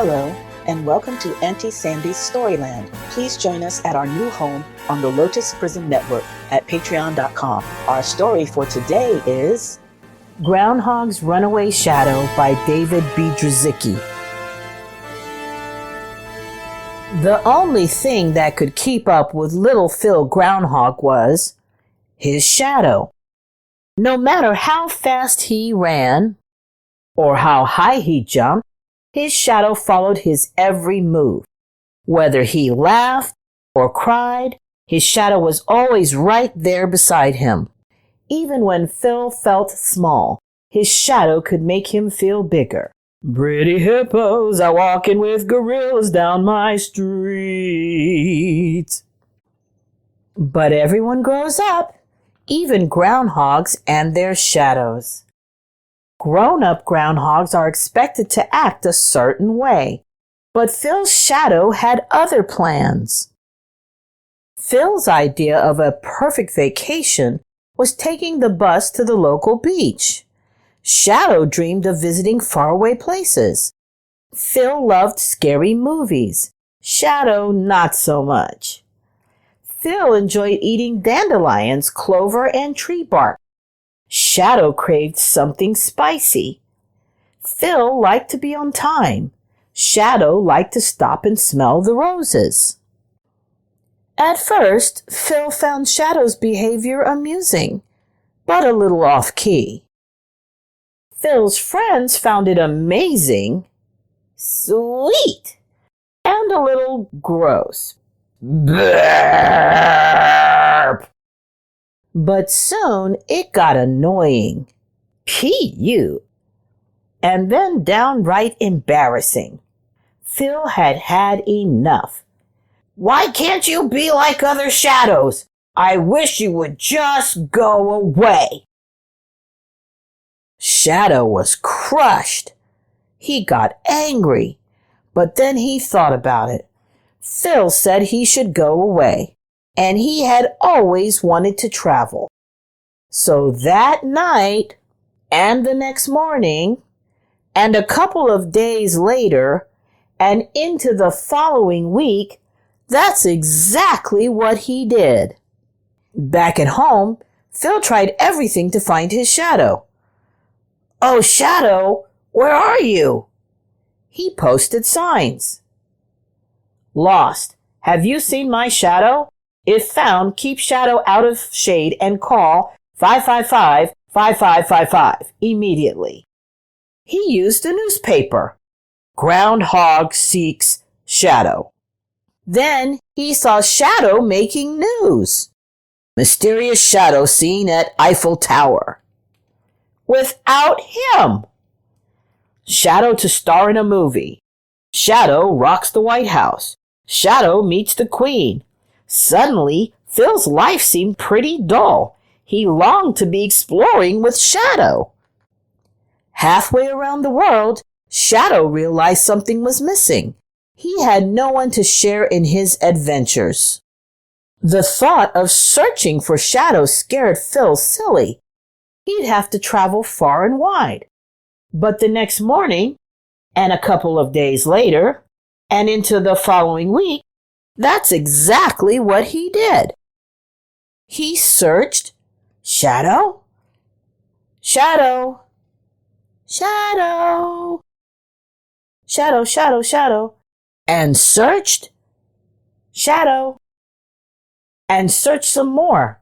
Hello, and welcome to Auntie Sandy's Storyland. Please join us at our new home on the Lotus Prism Network at patreon.com. Our story for today is Groundhog's Runaway Shadow by David B. Drzicki. The only thing that could keep up with little Phil Groundhog was his shadow. No matter how fast he ran or how high he jumped, his shadow followed his every move. Whether he laughed or cried, his shadow was always right there beside him. Even when Phil felt small, his shadow could make him feel bigger. Pretty hippos are walking with gorillas down my street. But everyone grows up, even groundhogs and their shadows. Grown-up groundhogs are expected to act a certain way, but Phil's shadow had other plans. Phil's idea of a perfect vacation was taking the bus to the local beach. Shadow dreamed of visiting faraway places. Phil loved scary movies. Shadow, not so much. Phil enjoyed eating dandelions, clover, and tree bark. Shadow craved something spicy. Phil liked to be on time. Shadow liked to stop and smell the roses. At first, Phil found Shadow's behavior amusing, but a little off-key. Phil's friends found it amazing, sweet, and a little gross. Burp! But soon it got annoying. P.U. And then downright embarrassing. Phil had had enough. Why can't you be like other shadows? I wish you would just go away. Shadow was crushed. He got angry, but then he thought about it. Phil said he should go away, and he had always wanted to travel. So that night, and the next morning, and a couple of days later, and into the following week, that's exactly what he did. Back at home, Phil tried everything to find his shadow. Oh, Shadow, where are you? He posted signs. Lost. Have you seen my shadow? If found, keep shadow out of shade and call 555-5555 immediately. He used a newspaper. Groundhog seeks shadow. Then he saw Shadow making news. Mysterious shadow seen at Eiffel Tower. Without him. Shadow to star in a movie. Shadow rocks the White House. Shadow meets the Queen. Suddenly, Phil's life seemed pretty dull. He longed to be exploring with Shadow. Halfway around the world, Shadow realized something was missing. He had no one to share in his adventures. The thought of searching for Shadow scared Phil silly. He'd have to travel far and wide. But the next morning, and a couple of days later, and into the following week, that's exactly what he did. He searched Shadow, Shadow, Shadow, Shadow, Shadow, Shadow, and searched Shadow, and searched some more.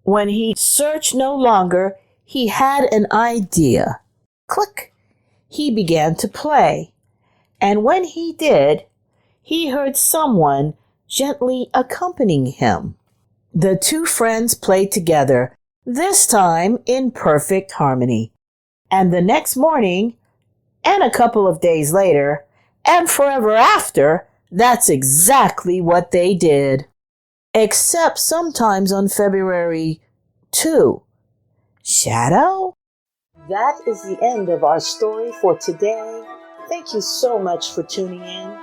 When he searched no longer, he had an idea. Click! He began to play. And when he did, he heard someone gently accompanying him. The two friends played together, this time in perfect harmony. And the next morning, and a couple of days later, and forever after, that's exactly what they did. Except sometimes on February 2. Shadow? That is the end of our story for today. Thank you so much for tuning in.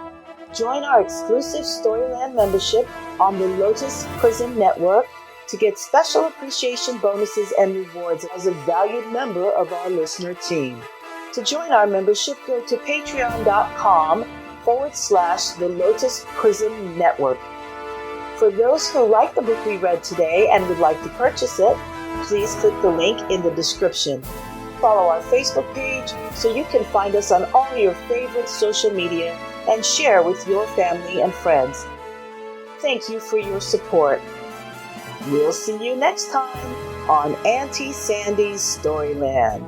Join our exclusive Storyland membership on the Lotus Prism Network to get special appreciation bonuses and rewards as a valued member of our listener team. To join our membership, go to patreon.com/The Lotus Prism Network. For those who like the book we read today and would like to purchase it, please click the link in the description. Follow our Facebook page so you can find us on all your favorite social media and share with your family and friends. Thank you for your support. We'll see you next time on Auntie Sandy's Storyland.